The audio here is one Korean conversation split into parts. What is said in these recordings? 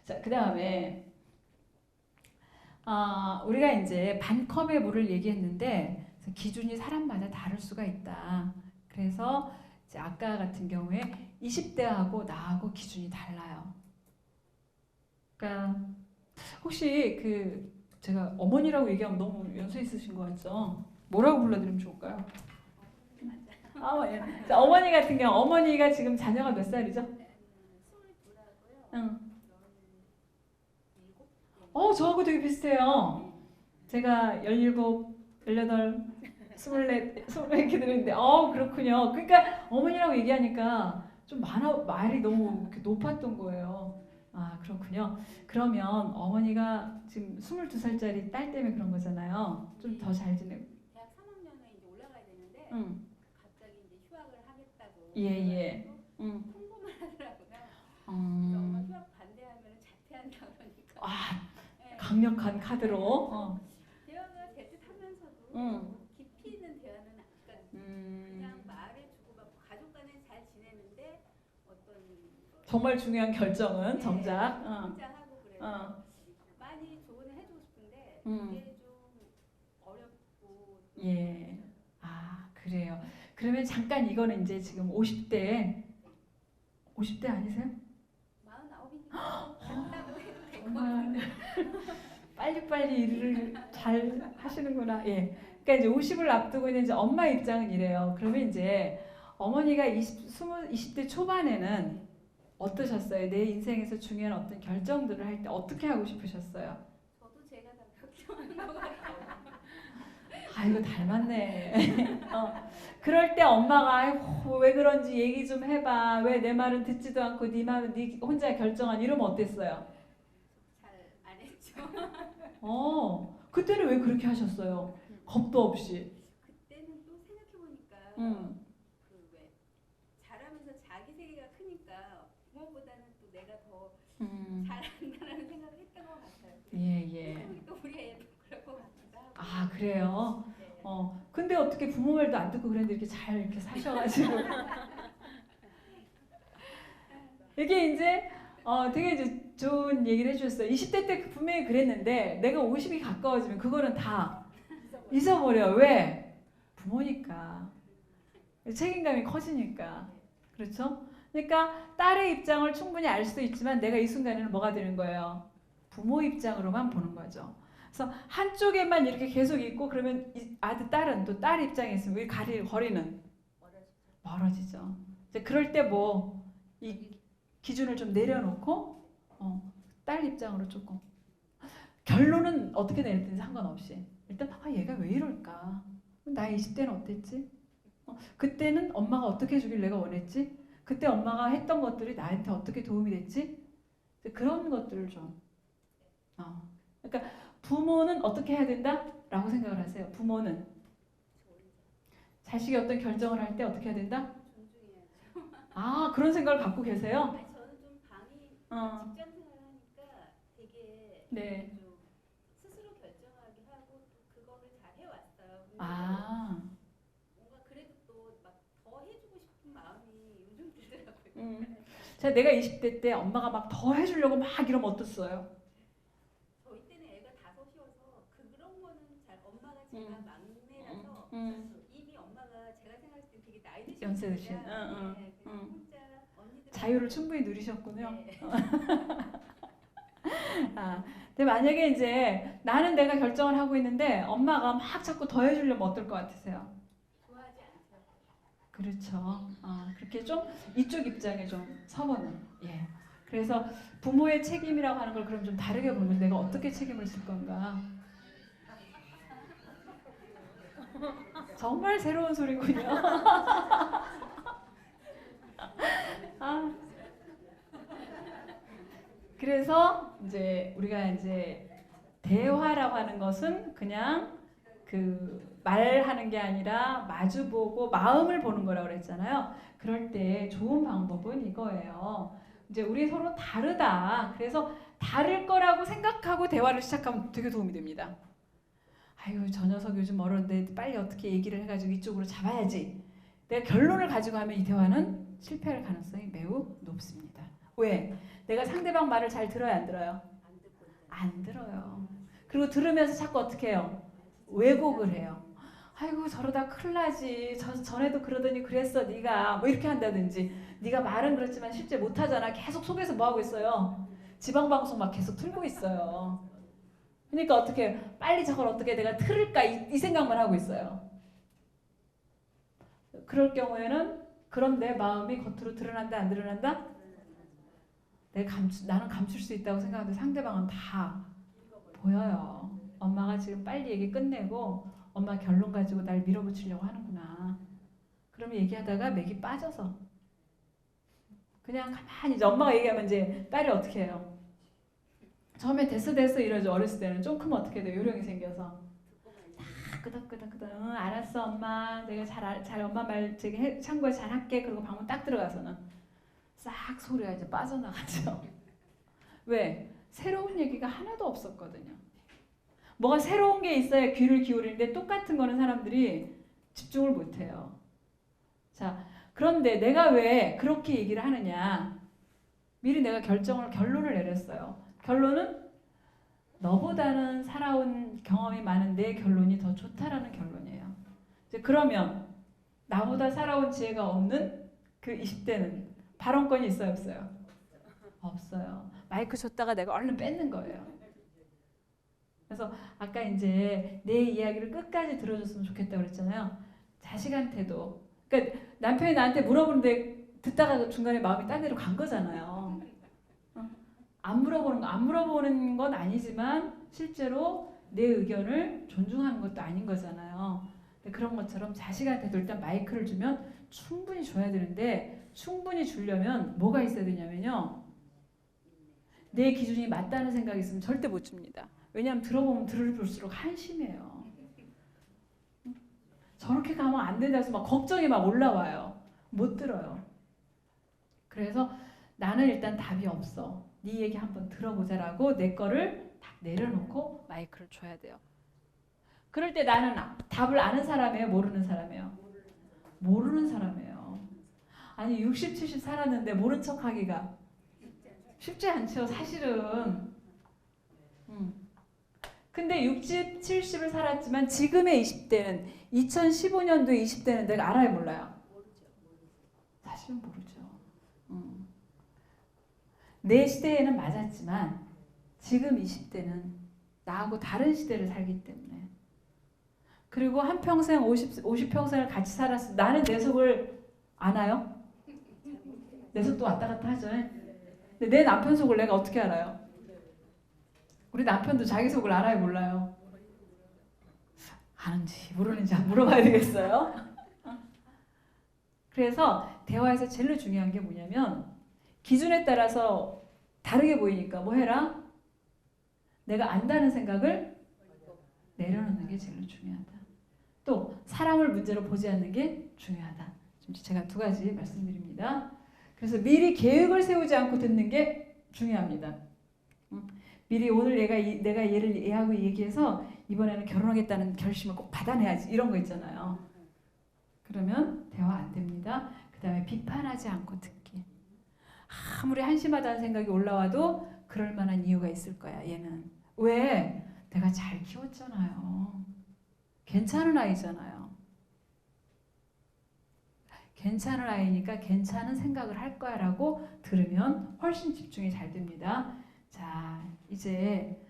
자, 그 다음에 우리가 이제 반컵의 물을 얘기했는데 기준이 사람마다 다를 수가 있다. 그래서 이제 아까 같은 경우에 20대하고 나하고 기준이 달라요. 그러니까 혹시 제가 어머니라고 얘기하면 너무 연세 있으신 것 같죠? 뭐라고 불러드리면 좋을까요? 예. 자, 어머니 같은 경우 어머니가 지금 자녀가 몇 살이죠? 22라고요. 응. 저하고 되게 비슷해요. 제가 17, 18, 24, 24 이렇게 되는데, 그렇군요. 그러니까 어머니라고 얘기하니까 좀 말이 너무 이렇게 높았던 거예요. 아, 그렇군요. 그러면 어머니가 지금 22살짜리 딸 때문에 그런 거잖아요. 좀 더 잘 지내고. 대학 3학년에 이제 올라가야 되는데, 응. 갑자기 이제 휴학을 하겠다고. 예. 홍보만 하더라고요. 그래서 엄마 휴학 반대하면 자퇴한다 그러니까. 강력한 카드로. 대화가 되듯하면서도 깊이 있는 대화는 그냥 말을 주고받고 가족 간에 잘 지내는데 어떤 정말 중요한 결정은 정작 혼자 하고 그래서 많이 조언을 해주고 싶은데 그게 좀 어렵고. 예. 그래요. 그러면 잠깐 이거는 이제 지금 50대 아니세요? 49이니까 간다고 해도 될 것 정말 같은데. 빨리빨리 일을 잘 하시는구나. 예. 그러니까 이제 50을 앞두고 있는 이제 엄마 입장은 이래요. 그러면 이제 어머니가 20대 초반에는 어떠셨어요? 내 인생에서 중요한 어떤 결정들을 할 때 어떻게 하고 싶으셨어요? 저도 제가 다 결정한 것 같아요. 이거 닮았네. 그럴 때 엄마가 왜 그런지 얘기 좀 해봐. 왜 내 말은 듣지도 않고 네 말은 네 혼자 결정한 이러면 어땠어요? 잘 안 했죠. 그때는 왜 그렇게 하셨어요? 겁도 없이. 그때는 또 생각해보니까 왜 잘하면서 자기 세계가 크니까 부모보다는 또 내가 더 잘한다는 생각을 했던 것 같아요. 예. 또 우리 애도 그럴 것 같기도 하고. 그래요? 네. 근데 어떻게 부모 말도 안 듣고 그랬는데 이렇게 잘 이렇게 사셔가지고. 이게 이제 되게 이제 좋은 얘기를 해주셨어요. 20대 때 분명히 그랬는데 내가 50이 가까워지면 그거는 다 잊어버려. 왜? 부모니까. 책임감이 커지니까. 그렇죠? 그러니까 딸의 입장을 충분히 알 수도 있지만 내가 이 순간에는 뭐가 되는 거예요? 부모 입장으로만 보는 거죠. 그래서 한쪽에만 이렇게 계속 있고 그러면 딸은 또 딸 입장에 있으면 거리는 멀어지죠. 이제 그럴 때 이 기준을 좀 내려놓고 딸 입장으로 조금 결론은 어떻게 내렸든지 상관없이 일단 얘가 왜 이럴까? 나의 20대는 어땠지? 그때는 엄마가 어떻게 해주길 내가 원했지? 그때 엄마가 했던 것들이 나한테 어떻게 도움이 됐지? 그런 것들을 좀 그러니까 부모는 어떻게 해야 된다? 라고 생각을 하세요. 부모는 자식이 어떤 결정을 할 때 어떻게 해야 된다? 존중해야죠. 그런 생각을 갖고 계세요? 저는 좀 직장 생활을 하니까 되게 네. 좀 스스로 결정하게 하고 또 그거를 잘 해왔어요. 뭔가 그래도 또 막 더 해주고 싶은 마음이 요즘 들더라고요. 자, 내가 20대 때 엄마가 막 더 해주려고 막 이러면 어땠어요? 저희 때는 애가 5이어서 그런 거는 잘 엄마가 제가 막내라서 이미 엄마가 제가 생각했을 때 되게 나이 드신 연세 드신. 혼자 언니들 자유를 충분히 누리셨군요. 네. 근데 만약에 이제 나는 내가 결정을 하고 있는데 엄마가 막 자꾸 더 해주려면 어떨 것 같으세요? 좋아하지 않죠. 그렇죠. 그렇게 좀 이쪽 입장에 좀 서보는. 예. 그래서 부모의 책임이라고 하는 걸 그럼 좀 다르게 보면 내가 어떻게 책임을 질 건가? 정말 새로운 소리군요. 그래서 이제 우리가 이제 대화라고 하는 것은 그냥 말하는 게 아니라 마주보고 마음을 보는 거라고 그랬잖아요. 그럴 때 좋은 방법은 이거예요. 이제 우리 서로 다르다. 그래서 다를 거라고 생각하고 대화를 시작하면 되게 도움이 됩니다. 아유, 저 녀석 요즘 멀었는데 빨리 어떻게 얘기를 해가지고 이쪽으로 잡아야지. 내가 결론을 가지고 하면 이 대화는 실패할 가능성이 매우 높습니다. 왜? 내가 상대방 말을 잘 들어요, 안 들어요? 안 들어요. 그리고 들으면서 자꾸 어떻게 해요? 왜곡을 해요. 아이고 저러다 큰일 나지. 전에도 그러더니 그랬어 네가. 뭐 이렇게 한다든지. 네가 말은 그렇지만 실제 못하잖아. 계속 속에서 뭐하고 있어요? 지방방송 막 계속 틀고 있어요. 그러니까 어떻게 빨리 저걸 어떻게 내가 틀을까 이 생각만 하고 있어요. 그럴 경우에는 그럼 내 마음이 겉으로 드러난다 안 드러난다? 나는 감출 수 있다고 생각하는데 상대방은 다 보여요. 엄마가 지금 빨리 얘기 끝내고 엄마 결론 가지고 날 밀어붙이려고 하는구나. 그러면 얘기하다가 맥이 빠져서 그냥 가만히 이제 엄마가 얘기하면 이제 딸이 어떻게 해요? 처음에 됐어 이러죠. 어렸을 때는 좀 크면 어떻게 돼요? 요령이 생겨서 다 끄덕끄덕 응 알았어 엄마 내가 잘 엄마 말 저기 참고 잘할게. 그리고 방문 딱 들어가서는 싹 소리가 이제 빠져나가죠. 왜? 새로운 얘기가 하나도 없었거든요. 뭐가 새로운 게 있어야 귀를 기울이는데 똑같은 거는 사람들이 집중을 못해요. 자, 그런데 내가 왜 그렇게 얘기를 하느냐? 미리 내가 결론을 내렸어요. 결론은 너보다는 살아온 경험이 많은 내 결론이 더 좋다라는 결론이에요. 이제 그러면 나보다 살아온 지혜가 없는 그 20대는 발언권이 있어요, 없어요? 없어요. 마이크 줬다가 내가 얼른 뺏는 거예요. 그래서 아까 이제 내 이야기를 끝까지 들어줬으면 좋겠다고 그랬잖아요. 자식한테도. 그러니까 남편이 나한테 물어보는데 듣다가 중간에 마음이 딴 데로 간 거잖아요. 안 물어보는 건 아니지만 실제로 내 의견을 존중하는 것도 아닌 거잖아요. 그런 것처럼 자식한테도 일단 마이크를 주면 충분히 줘야 되는데 충분히 주려면 뭐가 있어야 되냐면요. 내 기준이 맞다는 생각이 있으면 절대 못 줍니다. 왜냐하면 들어보면 들을수록 한심해요. 저렇게 가면 안 된다 해서 막 걱정이 막 올라와요. 못 들어요. 그래서 나는 일단 답이 없어. 네 얘기 한번 들어보자라고 내 거를 딱 내려놓고 마이크를 줘야 돼요. 그럴 때 나는 답을 아는 사람이에요? 모르는 사람이에요? 모르는 사람이에요. 아니 60, 70 살았는데 모른 척하기가 쉽지 않죠. 사실은. 근데 60, 70을 살았지만 지금의 20대는 2015년도의 20대는 내가 알아요 몰라요? 사실은 모르죠. 내 시대에는 맞았지만 지금 20대는 나하고 다른 시대를 살기 때문에 그리고 한평생 50평생을 같이 살았어. 나는 내 속을 아나요? 내 속도 왔다 갔다 하죠. 근데 내 남편 속을 내가 어떻게 알아요? 우리 남편도 자기 속을 알아요 몰라요? 아는지 모르는지 안 물어봐야 되겠어요? 그래서 대화에서 제일 중요한 게 뭐냐면 기준에 따라서 다르게 보이니까 뭐 해라? 내가 안다는 생각을 내려놓는 게 제일 중요하다. 또 사람을 문제로 보지 않는 게 중요하다. 지금 제가 두 가지 말씀드립니다. 그래서 미리 계획을 세우지 않고 듣는 게 중요합니다. 미리 오늘 내가 얘하고 얘기해서 이번에는 결혼하겠다는 결심을 꼭 받아내야지 이런 거 있잖아요. 그러면 대화 안 됩니다. 그 다음에 비판하지 않고 듣기. 아무리 한심하다는 생각이 올라와도 그럴 만한 이유가 있을 거야. 얘는. 왜? 내가 잘 키웠잖아요. 괜찮은 아이잖아요. 괜찮은 아이니까 괜찮은 생각을 할 거야 라고 들으면 훨씬 집중이 잘 됩니다. 자, 이제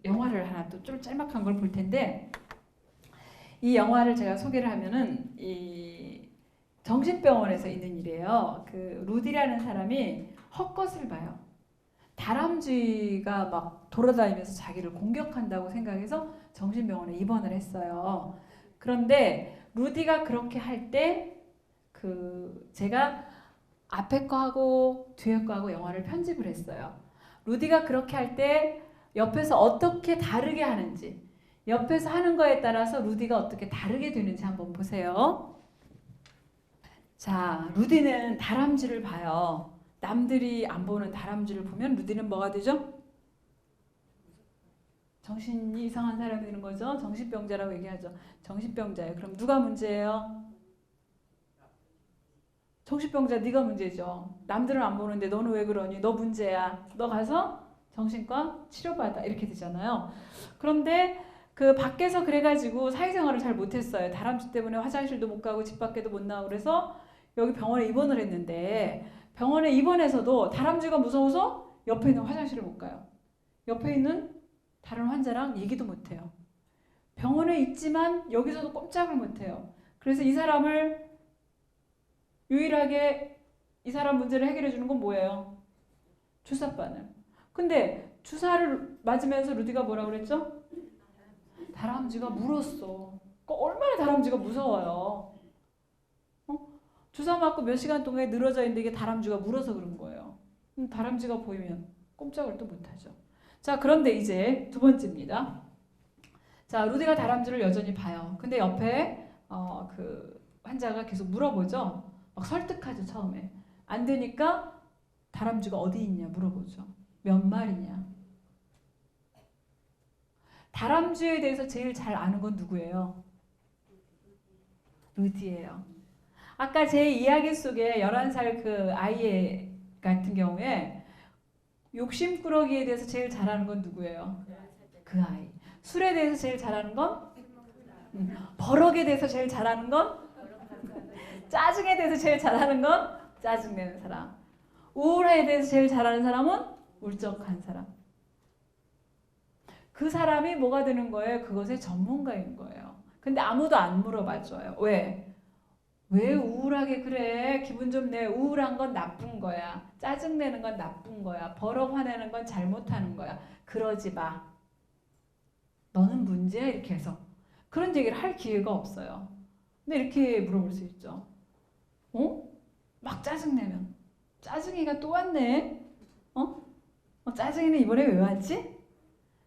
영화를 하나 또 좀 짤막한 걸 볼 텐데 이 영화를 제가 소개를 하면은 이 정신병원에서 있는 일이에요. 그 루디라는 사람이 헛것을 봐요. 다람쥐가 막 돌아다니면서 자기를 공격한다고 생각해서 정신병원에 입원을 했어요. 그런데 루디가 그렇게 할 때 제가 앞에 거 하고 뒤에 거 하고 영화를 편집을 했어요. 루디가 그렇게 할 때 옆에서 어떻게 다르게 하는지 옆에서 하는 거에 따라서 루디가 어떻게 다르게 되는지 한번 보세요. 자, 루디는 다람쥐를 봐요. 남들이 안 보는 다람쥐를 보면 루디는 뭐가 되죠? 정신이 이상한 사람이 되는 거죠. 정신병자라고 얘기하죠. 정신병자예요. 그럼 누가 문제예요? 정신병자 네가 문제죠. 남들은 안 보는데 너는 왜 그러니? 너 문제야. 너 가서 정신과 치료받아. 이렇게 되잖아요. 그런데 그 밖에서 그래가지고 사회생활을 잘 못했어요. 다람쥐 때문에 화장실도 못 가고 집 밖에도 못 나오고 그래서 여기 병원에 입원을 했는데 병원에 입원해서도 다람쥐가 무서워서 옆에 있는 화장실을 못 가요. 옆에 있는 다른 환자랑 얘기도 못 해요. 병원에 있지만 여기서도 꼼짝을 못 해요. 그래서 이 사람을 유일하게 이 사람 문제를 해결해 주는 건 뭐예요? 주사바늘. 근데 주사를 맞으면서 루디가 뭐라고 그랬죠? 다람쥐가 물었어. 그러니까 얼마나 다람쥐가 무서워요. 주사 맞고 몇 시간 동안 늘어져 있는데 이게 다람쥐가 물어서 그런 거예요. 다람쥐가 보이면 꼼짝을 또 못하죠. 자, 그런데 이제 두 번째입니다. 자, 루디가 다람쥐를 여전히 봐요. 근데 옆에 그 환자가 계속 물어보죠. 막 설득하죠, 처음에. 안 되니까 다람쥐가 어디 있냐 물어보죠. 몇 마리냐. 다람쥐에 대해서 제일 잘 아는 건 누구예요? 루디예요. 아까 제 이야기 속에 11살 그 아이 같은 경우에 욕심꾸러기에 대해서 제일 잘 아는 건 누구예요? 그 아이. 술에 대해서 제일 잘 아는 건? 버럭에 대해서 제일 잘 아는 건? 짜증에 대해서 제일 잘 아는 건? 짜증내는 사람. 우울에 대해서 제일 잘 아는 사람은? 울적한 사람. 그 사람이 뭐가 되는 거예요? 그것의 전문가인 거예요. 근데 아무도 안 물어봐줘요. 왜? 왜 우울하게 그래? 기분 좀 내. 우울한 건 나쁜 거야. 짜증내는 건 나쁜 거야. 버럭 화내는 건 잘못하는 거야. 그러지 마. 너는 문제야. 이렇게 해서. 그런 얘기를 할 기회가 없어요. 근데 이렇게 물어볼 수 있죠. 막 짜증내면. 짜증이가 또 왔네. 짜증이는 이번에 왜 왔지?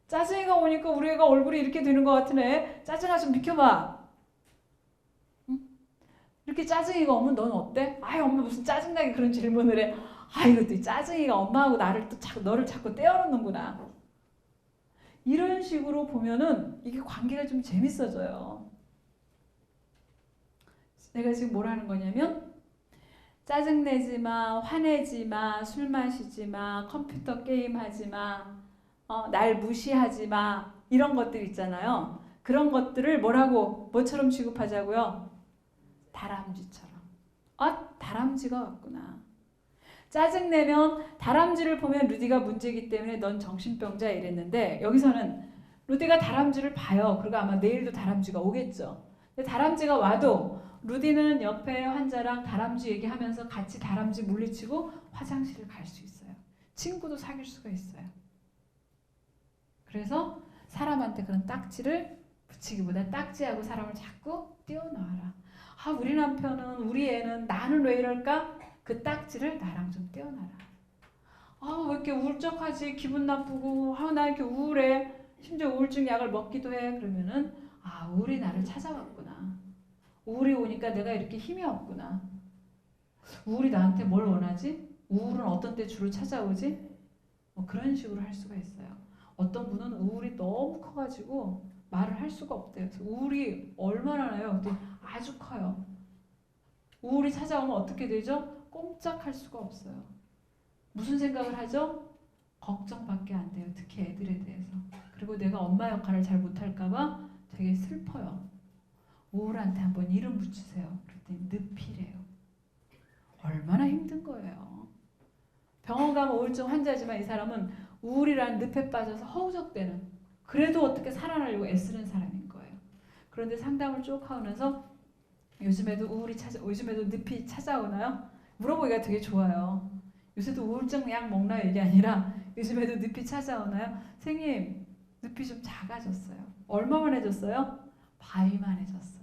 짜증이가 오니까 우리 애가 얼굴이 이렇게 되는 것 같으네. 짜증아 좀 비켜봐. 이렇게 짜증이가 오면 넌 어때? 아이 엄마 무슨 짜증나게 그런 질문을 해. 아 이것도 짜증이가 엄마하고 나를 또 너를 자꾸 떼어놓는구나. 이런 식으로 보면은 이게 관계가 좀 재밌어져요. 내가 지금 뭐라는 거냐면 짜증내지 마, 화내지 마, 술 마시지 마, 컴퓨터 게임 하지 마, 날 무시하지 마 이런 것들 있잖아요. 그런 것들을 뭐처럼 취급하자고요? 다람쥐처럼. 다람쥐가 왔구나. 짜증내면 다람쥐를 보면 루디가 문제이기 때문에 넌 정신병자 이랬는데 여기서는 루디가 다람쥐를 봐요. 그리고 아마 내일도 다람쥐가 오겠죠. 근데 다람쥐가 와도 루디는 옆에 환자랑 다람쥐 얘기하면서 같이 다람쥐 물리치고 화장실을 갈 수 있어요. 친구도 사귈 수가 있어요. 그래서 사람한테 그런 딱지를 붙이기보다 딱지하고 사람을 자꾸 띄워놔라. 우리 남편은 우리 애는 나는 왜 이럴까? 그 딱지를 나랑 좀 떼어놔라. 왜 이렇게 울적하지? 기분 나쁘고 나 이렇게 우울해. 심지어 우울증 약을 먹기도 해. 그러면은 우울이 나를 찾아왔구나. 우울이 오니까 내가 이렇게 힘이 없구나. 우울이 나한테 뭘 원하지? 우울은 어떤 때 주로 찾아오지? 그런 식으로 할 수가 있어요. 어떤 분은 우울이 너무 커가지고 말을 할 수가 없대요. 그래서 우울이 얼마나 나요? 아주 커요. 우울이 찾아오면 어떻게 되죠? 꼼짝할 수가 없어요. 무슨 생각을 하죠? 걱정밖에 안 돼요. 특히 애들에 대해서. 그리고 내가 엄마 역할을 잘 못할까봐 되게 슬퍼요. 우울한테 한번 이름 붙이세요. 그랬더니 늪이래요. 얼마나 힘든 거예요. 병원 가면 우울증 환자지만 이 사람은 우울이라는 늪에 빠져서 허우적대는 그래도 어떻게 살아나려고 애쓰는 사람인 거예요. 그런데 상담을 쭉 하면서 요즘에도 요즘에도 늪이 찾아오나요? 물어보기가 되게 좋아요. 요새도 우울증 약 먹나요? 이게 아니라 요즘에도 늪이 찾아오나요? 선생님, 늪이 좀 작아졌어요. 얼마만해졌어요? 바위만해졌어요.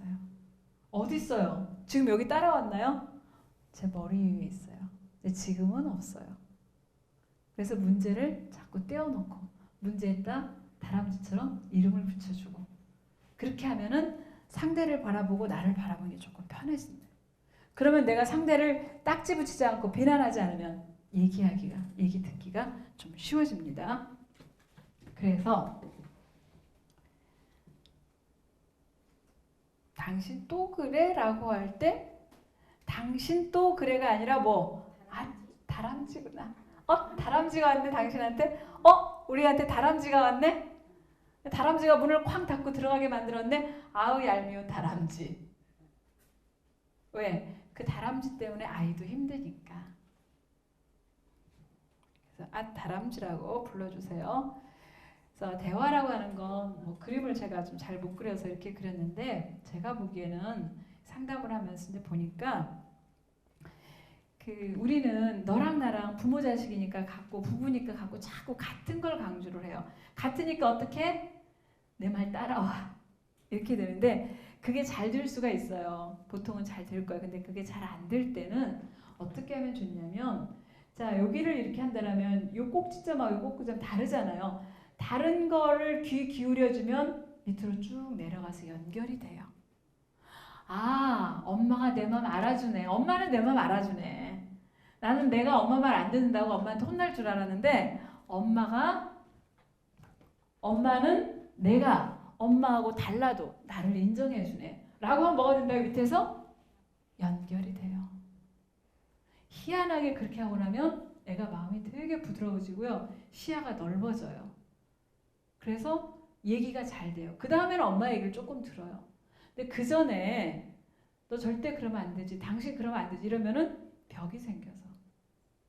어디 있어요? 지금 여기 따라왔나요? 제 머리 위에 있어요. 근데 지금은 없어요. 그래서 문제를 자꾸 떼어놓고 문제에다 다람쥐처럼 이름을 붙여주고 그렇게 하면은 상대를 바라보고 나를 바라보는 게 조금 편해진다. 그러면 내가 상대를 딱지 붙이지 않고 비난하지 않으면 얘기 듣기가 좀 쉬워집니다. 그래서 당신 또 그래? 라고 할 때 당신 또 그래가 아니라 뭐? 아, 다람쥐구나. 다람쥐가 왔네 당신한테? 우리한테 다람쥐가 왔네? 다람쥐가 문을 쾅 닫고 들어가게 만들었네? 아우 얄미운 다람쥐. 왜? 그 다람쥐 때문에 아이도 힘드니까. 그래서 다람쥐라고 불러주세요. 그래서 대화라고 하는 건 뭐 그림을 제가 좀 잘 못 그려서 이렇게 그렸는데 제가 보기에는 상담을 하면서 이제 보니까 우리는 너랑 나랑 부모 자식이니까 같고 부부니까 같고 자꾸 같은 걸 강조를 해요. 같으니까 어떻게? 내 말 따라와. 이렇게 되는데 그게 잘 될 수가 있어요. 보통은 잘 될 거예요. 근데 그게 잘 안 될 때는 어떻게 하면 좋냐면 자 여기를 이렇게 한다면 요 꼭지점하고 요 꼭지점 다르잖아요. 다른 거를 귀 기울여주면 밑으로 쭉 내려가서 연결이 돼요. 아 엄마가 내 맘 알아주네. 엄마는 내 맘 알아주네. 나는 내가 엄마 말 안 듣는다고 엄마한테 혼날 줄 알았는데 엄마는 내가 엄마하고 달라도 나를 인정해주네. 라고 하면 뭐가 된다고 밑에서? 연결이 돼요. 희한하게 그렇게 하고 나면 애가 마음이 되게 부드러워지고요. 시야가 넓어져요. 그래서 얘기가 잘 돼요. 그 다음에는 엄마 얘기를 조금 들어요. 근데 그 전에 너 절대 그러면 안 되지. 당신 그러면 안 되지. 이러면은 벽이 생겨서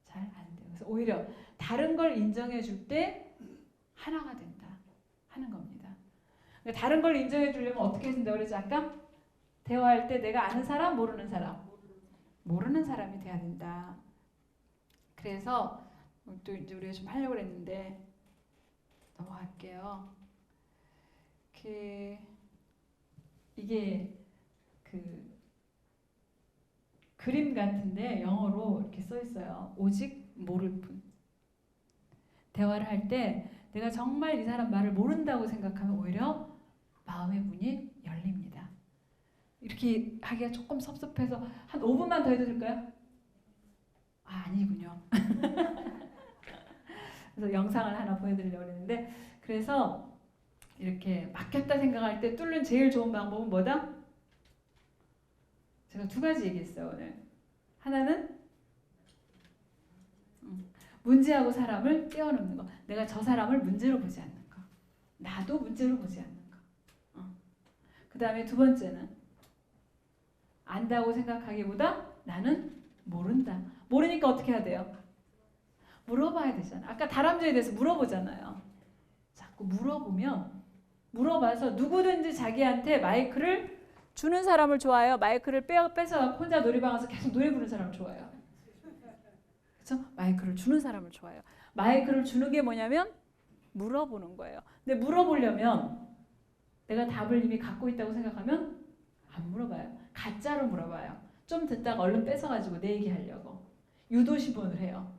잘 안 돼요. 그래서 오히려 다른 걸 인정해 줄 때 하나가 된다 하는 겁니다. 그러니까 다른 걸 인정해 주려면 어떻게 해준다고 그랬지 아까? 대화할 때 내가 아는 사람, 모르는 사람? 모르는 사람이 돼야 된다. 그래서 또 이제 우리가 좀 하려고 했는데 넘어갈게요. 이게 그림 같은데 영어로 이렇게 써 있어요. 오직 모를 뿐. 대화를 할 때 내가 정말 이 사람 말을 모른다고 생각하면 오히려 마음의 문이 열립니다. 이렇게 하기가 조금 섭섭해서 한 5분만 더 해도 될까요? 아니군요. 그래서 영상을 하나 보여드리려고 했는데 그래서 이렇게 막혔다 생각할 때 뚫는 제일 좋은 방법은 뭐다? 제가 2가지 얘기했어요 오늘. 하나는 문제하고 사람을 떼어놓는 거. 내가 저 사람을 문제로 보지 않는 거. 나도 문제로 보지 않는 거. 그 다음에 2번째는 안다고 생각하기보다 나는 모른다. 모르니까 어떻게 해야 돼요? 물어봐야 되잖아. 아까 다람쥐에 대해서 물어보잖아요. 자꾸 물어봐서 누구든지 자기한테 마이크를 주는 사람을 좋아해요. 마이크를 뺏어 혼자 노래방 가서 계속 노래 부르는 사람을 좋아해요. 그렇죠? 마이크를 주는 사람을 좋아해요. 마이크를 주는 게 뭐냐면 물어보는 거예요. 근데 물어보려면 내가 답을 이미 갖고 있다고 생각하면 안 물어봐요. 가짜로 물어봐요. 좀 듣다가 얼른 뺏어가지고 내 얘기 하려고. 유도시본을 해요.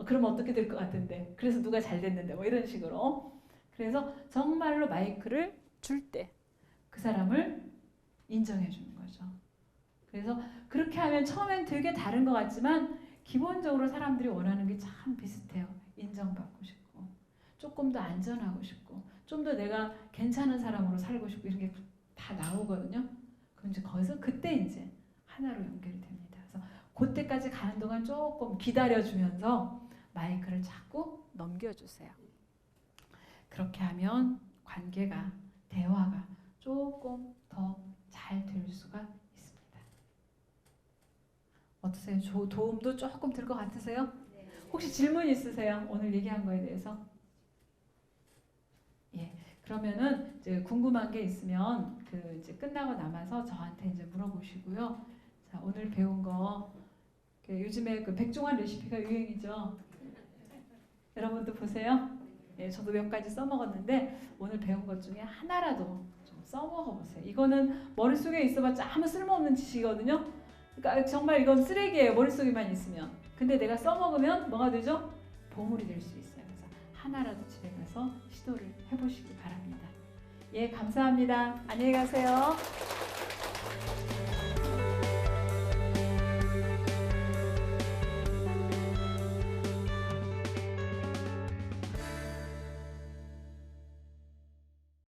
그러면 어떻게 될 것 같은데. 그래서 누가 잘 됐는데 뭐 이런 식으로. 그래서 정말로 마이크를 줄 때 그 사람을 인정해 주는 거죠. 그래서 그렇게 하면 처음엔 되게 다른 것 같지만 기본적으로 사람들이 원하는 게 참 비슷해요. 인정받고 싶고 조금 더 안전하고 싶고 좀 더 내가 괜찮은 사람으로 살고 싶고 이런 게 다 나오거든요. 그럼 이제 거기서 그때 이제 하나로 연결이 됩니다. 그래서 그때까지 가는 동안 조금 기다려주면서 마이크를 자꾸 넘겨주세요. 그렇게 하면 관계가, 대화가 조금 더 잘 될 수가 있습니다. 어떠세요? 도움도 조금 될 것 같으세요? 혹시 질문 있으세요? 오늘 얘기한 거에 대해서? 예. 그러면은 이제 궁금한 게 있으면 이제 끝나고 남아서 저한테 이제 물어보시고요. 자, 오늘 배운 거 요즘에 백종원 레시피가 유행이죠. 여러분도 보세요. 예, 저도 몇 가지 써먹었는데 오늘 배운 것 중에 하나라도 좀 써먹어보세요. 이거는 머릿속에 있어봤자 아무 쓸모없는 지식이거든요. 그러니까 정말 이건 쓰레기예요. 머릿속에만 있으면. 근데 내가 써먹으면 뭐가 되죠? 보물이 될 수 있어요. 그래서 하나라도 집에 가서 시도를 해보시기 바랍니다. 예, 감사합니다. 안녕히 가세요.